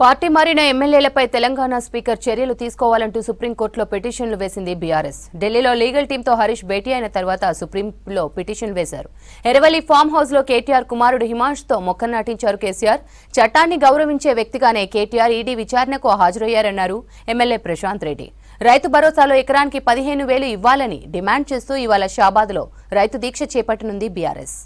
Party మారిన ఎమ్మెల్యేలపై Telangana speaker చర్యలు తీసుకోవాలంటూ సుప్రీంకోర్టులో పిటిషన్లు వేసింది బీఆర్ఎస్. ఢిల్లీలో లీగల్ టీంతో హరీష్ భేటీ అయిన తర్వాత సుప్రీంలో పిటిషన్ వేశారు. ఎరవల్లి ఫామ్ హౌస్ లో కేటీఆర్ కుమారుడు హిమాంశుతో మొక్కలు నాటించారు కేసీఆర్. చట్టాన్ని గౌరవించే వ్యక్తిగానే కేటీఆర్ ఈడీ విచారణకు హాజరయ్యారన్నారు ఎమ్మెల్యే ప్రశాంత్ రెడ్డి. రైతు భరోసాలో ఎకరానికి 15,000 ఇవ్వాలని డిమాండ్ చేస్తూ ఇవాళ షాబాద్లో రైతు దీక్ష చేపట్టనుంది బీఆర్ఎస్.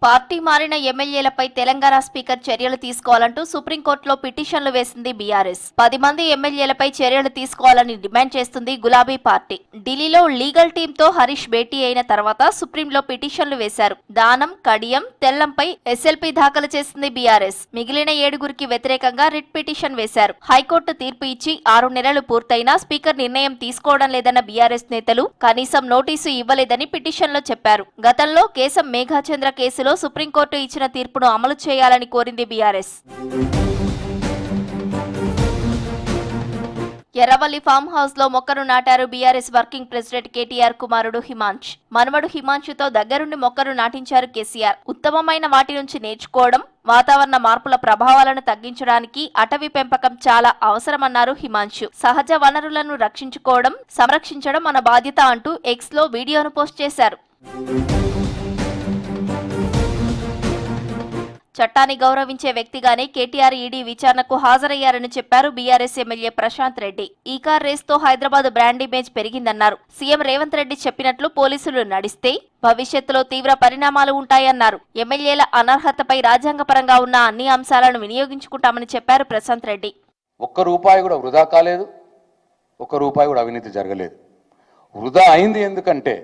పార్టీ మారిన ఎమ్మెల్యేలపై తెలంగాణ స్పీకర్ చర్యలు తీసుకోవాలంటూ సుప్రీంకోర్టులో పిటిషన్లు వేసింది బీఆర్ఎస్. 10 మంది ఎమ్మెల్యేలపై చర్యలు తీసుకోవాలని డిమాండ్ చేస్తుంది గులాబీ పార్టీ. ఢిల్లీలో లీగల్ టీంతో హరీష్ భేటీ అయిన తర్వాత సుప్రీంలో పిటిషన్లు వేశారు. దానం, కడియం, తెల్లంపై ఎస్ఎల్పీ దాఖలు చేసింది బీఆర్ఎస్. మిగిలిన 7గురికి వ్యతిరేకంగా రిట్ పిటిషన్ వేశారు. హైకోర్టు తీర్పు ఇచ్చి 6 నెలలు పూర్తయినా స్పీకర్ నిర్ణయం తీసుకోవడం లేదన్న బీఆర్ఎస్ నేతలు కనీసం నోటీసు ఇవ్వలేదని పిటిషన్లో చెప్పారు. గతంలో కేశం మేఘాచంద్ర కేసులో సుప్రీంకోర్టు ఇచ్చిన తీర్పును అమలు చేయాలని కోరింది బీఆర్ఎస్. ఎర్రవల్లి ఫామ్ హౌస్ లో మొక్కను నాటారు బీఆర్ఎస్ వర్కింగ్ ప్రెసిడెంట్ కేటీఆర్ కుమారుడు హిమాంశ్. మనవడు హిమాంశుతో దగ్గరుండి మొక్కను నాటించారు కేసీఆర్. ఉత్తమమైన వాటి నుంచి నేర్చుకోవడం, వాతావరణ మార్పుల ప్రభావాలను తగ్గించడానికి అటవీ పెంపకం చాలా అవసరమన్నారు హిమాంశు. సహజ వనరులను రక్షించుకోవడం, సంరక్షించడం మన బాధ్యత అంటూ ఎక్స్ లో వీడియోను పోస్ట్ చేశారు. చట్టాన్ని గౌరవించే వ్యక్తిగానే కేటీఆర్ ఈడీ విచారణకు హాజరయ్యారని చెప్పారు బీఆర్ఎస్ ఎమ్మెల్యే ప్రశాంత్ రెడ్డి. ఈ కార్ రేస్ తో హైదరాబాద్ బ్రాండ్ ఇమేజ్ పెరిగిందన్నారు. సీఎం రేవంత్ రెడ్డి చెప్పినట్లు పోలీసులు నడిస్తే భవిష్యత్తులో తీవ్ర పరిణామాలు ఉంటాయన్నారు. ఎమ్మెల్యేల అనర్హతపై రాజ్యాంగపరంగా ఉన్న అన్ని అంశాలను వినియోగించుకుంటామని చెప్పారు ప్రశాంత్ రెడ్డి. ₹1 కూడా వృధా కాలేదు, ₹1 కూడా అవినీతి జరగలేదు. వృధా అయింది ఎందుకంటే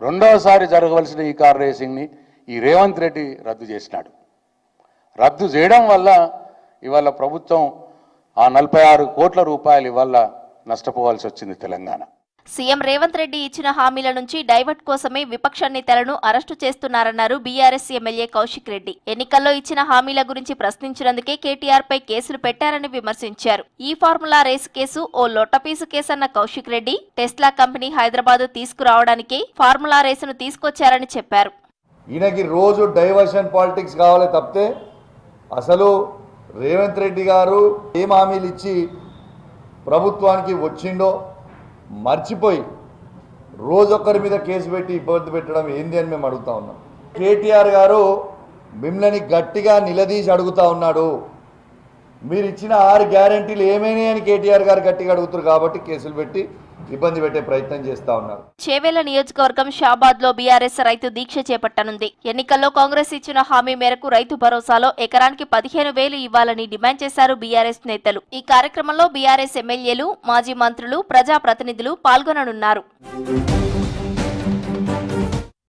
రెండోసారి జరగవలసిన ఈ కార్ రేసింగ్ని ఈ రేవంత్ రెడ్డి రద్దు చేసినాడు. రద్దు చేయడం వల్ల ఇవాళ ప్రభుత్వం ఆ ₹46 కోట్ల ఇవాళ నష్టపోవాల్సి వచ్చింది తెలంగాణ. సీఎం రేవంత్ రెడ్డి ఇచ్చిన హామీల నుంచి డైవర్ట్ కోసమే విపక్ష నేతలను అరెస్టు చేస్తున్నారన్నారు బీఆర్ఎస్ ఎమ్మెల్యే కౌశిక్ రెడ్డి. ఎన్నికల్లో ఇచ్చిన హామీల గురించి ప్రశ్నించినందుకే కేటీఆర్ పై కేసులు పెట్టారని విమర్శించారు. ఈ ఫార్ములా రేసు కేసు ఓ లొట్టపీసు కేసన్న కౌశిక్ రెడ్డి టెస్లా కంపెనీ హైదరాబాద్ తీసుకురావడానికే ఫార్ములా రేసును తీసుకొచ్చారని చెప్పారు. ఈయనకి రోజు డైవర్షన్ పాలిటిక్స్ కావాలి తప్పితే అసలు రేవంత్ రెడ్డి గారు ఏం హామీలు ఇచ్చి ప్రభుత్వానికి వచ్చిండో మర్చిపోయి రోజొక్కరి మీద కేసు పెట్టి ఇబ్బంది పెట్టడం ఏంది అని మేము అడుగుతా ఉన్నాం. కేటీఆర్ గారు మిమ్మల్ని గట్టిగా నిలదీసి అడుగుతా ఉన్నాడు. మీరు ఇచ్చిన 6 గ్యారంటీలు ఏమైనాయి అని కేటీఆర్ గారు గట్టిగా అడుగుతారు కాబట్టి కేసులు పెట్టి ఇబ్బంది పెట్టే ప్రయత్నం చేస్తా ఉన్నారు. చేవేళ్ల నియోజకవర్గం షాబాద్ లో బీఆర్ఎస్ రైతు దీక్ష చేపట్టనుంది. ఎన్నికల్లో కాంగ్రెస్ ఇచ్చిన హామీ మేరకు రైతు భరోసాలో ఎకరానికి 15,000 ఇవ్వాలని డిమాండ్ చేశారు బీఆర్ఎస్ నేతలు. ఈ కార్యక్రమంలో బీఆర్ఎస్ ఎమ్మెల్యేలు, మాజీ మంత్రులు, ప్రజాప్రతినిధులు పాల్గొననున్నారు.